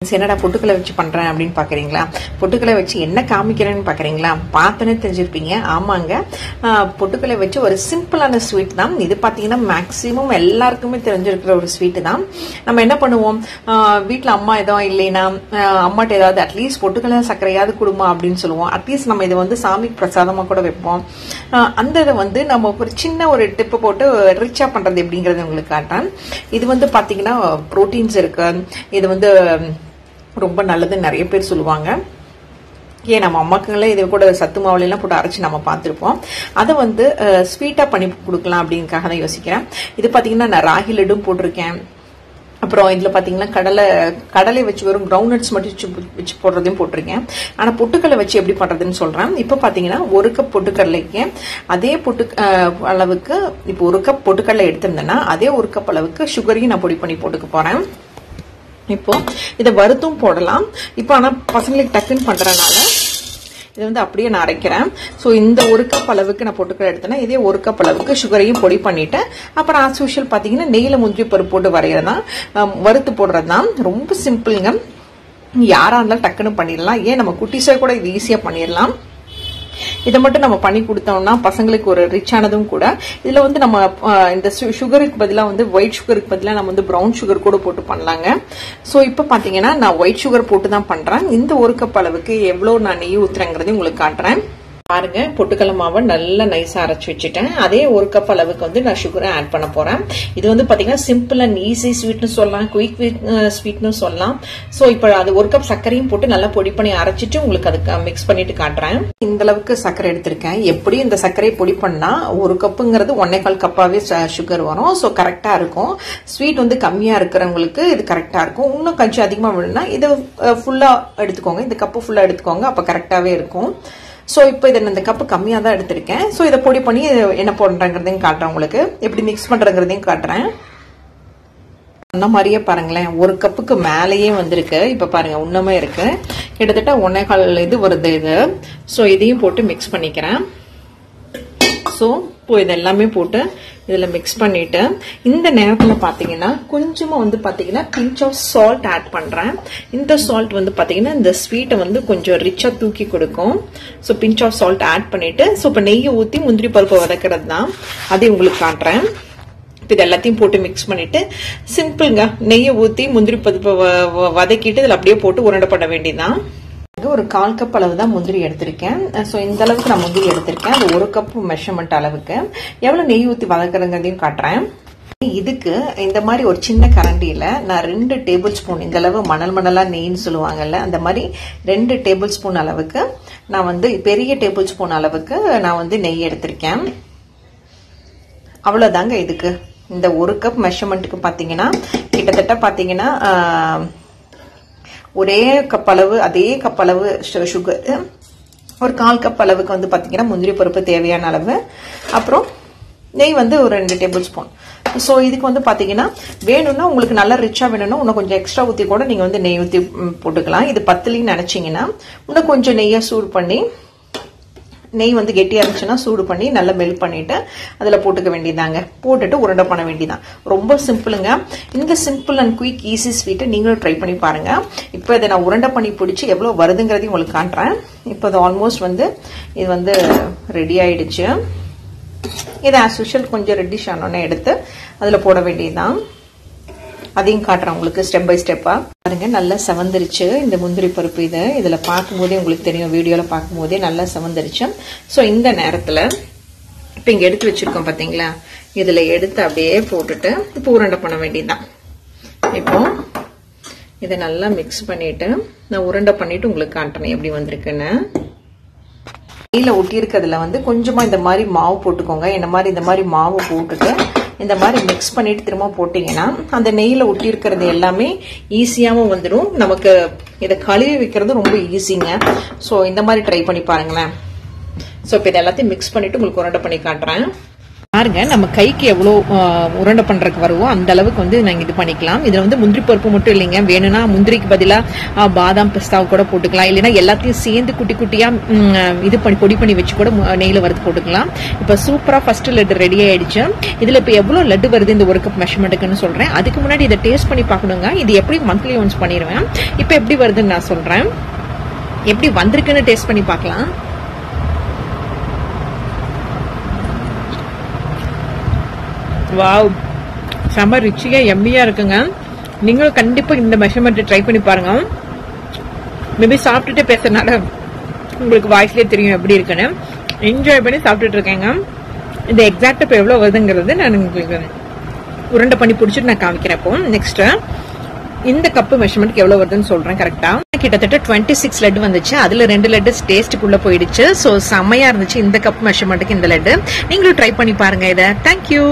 என்னடா பொட்டுக்கலை வச்சு பண்றேன் அப்படின்னு பாக்குறீங்களா? பொட்டுக்கலை வச்சு என்ன காமிக்கிறேன்னு பாக்குறீங்களா? பார்த்தனே தெரிஞ்சிருப்பீங்க. ஆமாங்க, பொட்டுக்கலை வச்சு ஒரு சிம்பிளான ஸ்வீட் தான் இது. பாத்தீங்கன்னா மேக்சிமம் எல்லாருக்குமே தெரிஞ்சிருக்கிற ஒரு ஸ்வீட் தான். நம்ம என்ன பண்ணுவோம், வீட்டுல அம்மா எதுவும் இல்லைன்னா அம்மாட்ட ஏதாவது அட்லீஸ்ட் பொட்டுக்கலை சர்க்கரையாவது கொடுமா அப்படின்னு சொல்லுவோம். அட்லீஸ்ட் நம்ம இதை வந்து சாமிக்கு பிரசாதமா கூட வைப்போம். அந்த இதை வந்து நம்ம ஒரு சின்ன ஒரு டிப்பு போட்டு ரிச்சா பண்றது எப்படிங்கறது உங்களுக்கு காட்டுறேன். இது வந்து பாத்தீங்கன்னா புரோட்டீன்ஸ் இருக்கு. இது வந்து ரொம்ப நல்லதுன்னு நிறைய பேர் சொல்லுவாங்க. ஏன் நம்ம அம்மாக்களே இதை கூட சத்து மாவுலாம் போட்டு அரைச்சு நம்ம பார்த்துருப்போம். அதை வந்து ஸ்வீட்டா பண்ணி கொடுக்கலாம் அப்படின்னுக்காக தான் யோசிக்கிறேன். இது பாத்தீங்கன்னா நான் ராகி லட்டும் போட்டிருக்கேன். அப்புறம் இதுல பாத்தீங்கன்னா கடலை வச்சு வெறும் கிரவுண்ட் நட்ஸ் மட்டும் வச்சு போடுறதையும் போட்டிருக்கேன். ஆனா பொட்டுக்கடலை வச்சு எப்படி பண்றதுன்னு சொல்றேன். இப்ப பாத்தீங்கன்னா 1 கப் பொட்டுக்கடலைக்கு அதே அளவுக்கு இப்போ 1 கப் பொட்டுக்கடலை எடுத்திருந்தேன்னா அதே 1 கப் அளவுக்கு சுகரையும் நான் பொடி பண்ணி போட்டுக்க போறேன். இப்போ இதை வறுத்தும் போடலாம். இப்போ ஆனா பசங்களுக்கு டக்குன்னு பண்றதுனால இது வந்து அப்படியே நான் அரைக்கிறேன். ஸோ இந்த 1 கப் அளவுக்கு நான் பொட்டுக்கடலை எடுத்தேன்னா இதே 1 கப் அளவுக்கு சுகரையும் பொடி பண்ணிட்டு அப்புறம் ஆஸ் யூஷுவல் பாத்தீங்கன்னா நெய்யில முந்திரி பருப்பு போட்டு வரைகிறதான் வறுத்து போடுறதுதான். ரொம்ப சிம்பிளுங்க. யாரா இருந்தாலும் டக்குன்னு பண்ணிடலாம். ஏன் நம்ம குட்டிஸை கூட இது ஈஸியா பண்ணிடலாம். இதை மட்டும் நம்ம பண்ணி கொடுத்தோம்னா பசங்களுக்கு ஒரு ரிச்சானதும் கூட. இதுல வந்து நம்ம இந்த சுகருக்கு பதிலா வந்து ஒயிட் சுகருக்கு பதிலா நம்ம வந்து ப்ரௌன் சுகர் கூட போட்டு பண்ணலாங்க. சோ இப்ப பாத்தீங்கன்னா நான் ஒயிட் சுகர் போட்டு தான் பண்றேன். இந்த 1 கப் அளவுக்கு எவ்வளவு நான் நெய் ஊத்துறேங்கிறதையும் உங்களுக்கு காட்டுறேன். பாருங்க, பொட்டுக்கடலை மாவை நல்லா நைஸா அரைச்சு வச்சுட்டேன். அதே 1 கப் அளவுக்கு வந்து நான் சுகரை ஆட் பண்ண போறேன். இது வந்து பாத்தீங்கன்னா சிம்பிள் அண்ட் ஈஸி ஸ்வீட்னு சொல்லலாம், குயிக் ஸ்வீட்னு சொல்லலாம். சோ இப்ப அது 1 கப் சர்க்கரையும் போட்டு நல்லா பொடி பண்ணி அரைச்சிட்டு உங்களுக்கு அதுக்கு மிக்ஸ் பண்ணிட்டு காட்டுறேன். இந்த அளவுக்கு சர்க்கரை எடுத்திருக்கேன். எப்படி இந்த சர்க்கரையை பொடி பண்ணா 1 கப்புங்கிறது 1.25 கப்பாவே சுகர் வரும். சோ கரெக்டா இருக்கும். ஸ்வீட் வந்து கம்மியா இருக்கிறவங்களுக்கு இது கரெக்டா இருக்கும். இன்னும் கொஞ்சம் அதிகமா வேணும்னா இது ஃபுல்லா எடுத்துக்கோங்க. இந்த கப்பு ஃபுல்லா எடுத்துக்கோங்க. அப்ப கரெக்டாவே இருக்கும். சோ இப்போ இதை இந்த கப்பு கம்மியா தான் எடுத்திருக்கேன். சோ இதை பொடி பண்ணி என்ன போடுறேங்கிறதையும் காட்டுறேன். உங்களுக்கு எப்படி மிக்ஸ் பண்றேங்கிறதையும் காட்டுறேன். அந்த மாதிரியே பாருங்களேன், 1 கப்புக்கு மேலேயே வந்திருக்கு. இப்ப பாருங்க இன்னுமே இருக்கு. கிட்டத்தட்ட 1.25 இது வருது இது. சோ இதையும் போட்டு மிக்ஸ் பண்ணிக்கிறேன். சோ இப்போ இது எல்லாமே போட்டு இதுல மிக்ஸ் பண்ணிட்டு இந்த நேரத்துல பாத்தீங்கன்னா கொஞ்சமா வந்து பாத்தீங்கன்னா பிஞ்ச் ஆஃப் சால்ட் ஆட் பண்றேன். இந்த சால்ட் வந்து பாத்தீங்கன்னா இந்த ஸ்வீட்டை வந்து கொஞ்சம் ரிச்சா தூக்கி கொடுக்கும். So pinch of salt add பண்ணிட்டு சோ இப்ப நெய்யை ஊத்தி முந்திரி பருப்பை வதக்கிறது தான். அதை உங்களுக்கு காட்டுறேன். இது எல்லாத்தையும் போட்டு மிக்ஸ் பண்ணிட்டு சிம்பிள்ங்க, நெய்யை ஊத்தி முந்திரி பருப்பை வதக்கிட்டு இதுல அப்படியே போட்டு உருண்டை பண்ண வேண்டியதுதான். ஒரு 1/4 கப் அளவு தான் முந்திரி எடுத்திருக்கேன். சோ இந்த அளவுக்கு நான் முந்திரி எடுத்திருக்கேன். அது 1 கப் மெஷர்மெண்ட் அளவுக்கு. எவ்வளவு நெய் ஊத்தி வதக்குறதுங்கிறதையும் காட்டுறேன். இதுக்கு இந்த மாதிரி ஒரு சின்ன கரண்டியில நான் 2 டேபிள் ஸ்பூன், இந்த அளவு மணலா நெய்ன்னு சொல்லுவாங்கல்ல, அந்த மாதிரி 2 டேபிள் ஸ்பூன் அளவுக்கு நான் வந்து பெரிய டேபிள் ஸ்பூன் அளவுக்கு நான் வந்து நெய் எடுத்திருக்கேன். அவ்வளவுதாங்க. இதுக்கு இந்த 1 கப் மெஷர்மெண்ட்டுக்கு பாத்தீங்கன்னா கிட்டத்தட்ட பாத்தீங்கன்னா ஒரே கப் அளவு, அதே கப் அளவு சுகர், ஒரு 1/4 கப் அளவுக்கு வந்து பாத்தீங்கன்னா முந்திரி பருப்பு தேவையான அளவு, அப்புறம் நெய் வந்து ஒரு 2 டேபிள் ஸ்பூன். சோ இதுக்கு வந்து பாத்தீங்கன்னா வேணும்னா உங்களுக்கு நல்லா ரிச்சா வேணும்னா இன்னும் கொஞ்சம் எக்ஸ்ட்ரா ஊத்தி கூட நீங்க வந்து நெய் ஊத்தி போட்டுக்கலாம். இது பத்தலின்னு நினைச்சீங்கன்னா இன்னும் கொஞ்சம் நெய்யை சூடு பண்ணி, நெய் வந்து கெட்டியா இருந்துச்சுன்னா சூடு பண்ணி நல்லா மெல்ட் பண்ணிட்டு அதுல போட்டுக்க வேண்டியதாங்க. போட்டுட்டு உருண்டை பண்ண வேண்டியதான். ரொம்ப சிம்பிளுங்க. இந்த சிம்பிள் அண்ட் குயிக் ஈஸி ஸ்வீட்டை நீங்களும் ட்ரை பண்ணி பாருங்க. இப்போ இதை நான் உருண்டை பண்ணி பிடிச்சி எவ்வளவு வருதுங்கிறதையும் உங்களுக்கு காட்டுறேன். இப்போ அது ஆல்மோஸ்ட் வந்து இது வந்து ரெடி ஆயிடுச்சு. இதை ஆஸ் யூஷுவல் கொஞ்சம் ரெட்டிஷ் ஆனோன்னு எடுத்து அதுல போட வேண்டியதுதான். அதையும் காட்டுறேன் உங்களுக்கு ஸ்டெப் பை ஸ்டெப்பா. பாருங்க, நல்லா செவந்துருச்சு இந்த முந்திரி பருப்பு. இதுல பார்க்கும்போதே உங்களுக்கு தெரியும், வீடியோல பார்க்கும்போதே நல்லா செவந்துருச்சு. சோ இந்த நேரத்துல இப்ப இங்க எடுத்து வச்சிருக்கோம் பாத்தீங்களா, இதுல எடுத்து அப்படியே போட்டுட்டு இப்போ உருண்டை பண்ண வேண்டியதுதான். இப்போ இதை நல்லா மிக்ஸ் பண்ணிட்டு நான் உருண்டை பண்ணிட்டு உங்களுக்கு காட்டுறேன் எப்படி வந்திருக்குன்னு. நெய்யில ஒட்டி இருக்கிறதுல வந்து கொஞ்சமா இந்த மாதிரி மாவு போட்டுக்கோங்க. இந்த மாதிரி மாவு போட்டுட்டு இந்த மாதிரி மிக்ஸ் பண்ணிட்டு திரும்ப போட்டீங்கன்னா அந்த நெய்யில ஒட்டி இருக்கிறது எல்லாமே ஈஸியாவும் வந்துடும். நமக்கு இதை கழுவி வைக்கிறது ரொம்ப ஈஸிங்க. சோ இந்த மாதிரி ட்ரை பண்ணி பாருங்களேன். சோ இப்ப இது எல்லாத்தையும் மிக்ஸ் பண்ணிட்டு உங்களுக்கு உருண்டை பண்ணி காட்டுறேன். பாருங்க நம்ம கைக்கு எவ்வளவு உருண்டை பண்றதுக்கு வருவோ அந்த அளவுக்கு வந்து நாங்க இது பண்ணிக்கலாம். இதுல வந்து முந்திரி பருப்பு மட்டும் இல்லைங்க, வேணும்னா முந்திரிக்கு பதிலா பாதாம் பிஸ்தாவை கூட போட்டுக்கலாம். இல்லைன்னா எல்லாத்தையும் சேர்ந்து குட்டி குட்டியா இது பண்ணி பொடி பண்ணி வச்சு கூட நெய்ல வறுத்து போட்டுக்கலாம். இப்ப சூப்பரா ஃபர்ஸ்ட் லட்டு ரெடி ஆயிடுச்சு. இதுல இப்ப எவ்வளவு லட்டு வருது இந்த ஒரு கப் மெஷர்மெண்ட்டுக்குன்னு சொல்றேன். அதுக்கு முன்னாடி இதை டேஸ்ட் பண்ணி பாக்கணுங்க. இது எப்படி மந்த்லி ஒன்ஸ் பண்ணிடுவேன். இப்ப எப்படி வருதுன்னு நான் சொல்றேன். எப்படி வந்திருக்குன்னு டேஸ்ட் பண்ணி பார்க்கலாம். வாவ், செம ரிச்சியா எம்மியா இருக்குங்க. நீங்களும் கண்டிப்பா இந்த மெஷர்மெண்ட் ட்ரை பண்ணி பாருங்க. மேபி சாப்பிட்டுட்டு பேசுறதுனால உங்களுக்கு வாய்ஸ்லயே தெரியும் எப்படி இருக்குன்னு. என்ஜாய் பண்ணி சாப்பிட்டுட்டு இருக்கேங்க. இந்த எக்ஸாக்ட் இப்போ எவ்வளவு வருதுங்கிறது நான் உங்களுக்கு உருண்டை பண்ணி பிடிச்சிட்டு நான் காமிக்கிறேன். இப்போ நெக்ஸ்ட் இந்த கப்பு மெஷர்மெண்ட் எவ்வளவு வருதுன்னு சொல்றேன் கரெக்டா. கிட்டத்தட்ட 26 லட்டு வந்துச்சு. அதுல 2 லட்டு டேஸ்ட்டுக்குள்ள போயிடுச்சு. சோ செம்மையா இருந்துச்சு இந்த கப் மெஷர்மெண்ட்டுக்கு இந்த லட்டு. நீங்களும் ட்ரை பண்ணி பாருங்க இதை. தேங்க்யூ.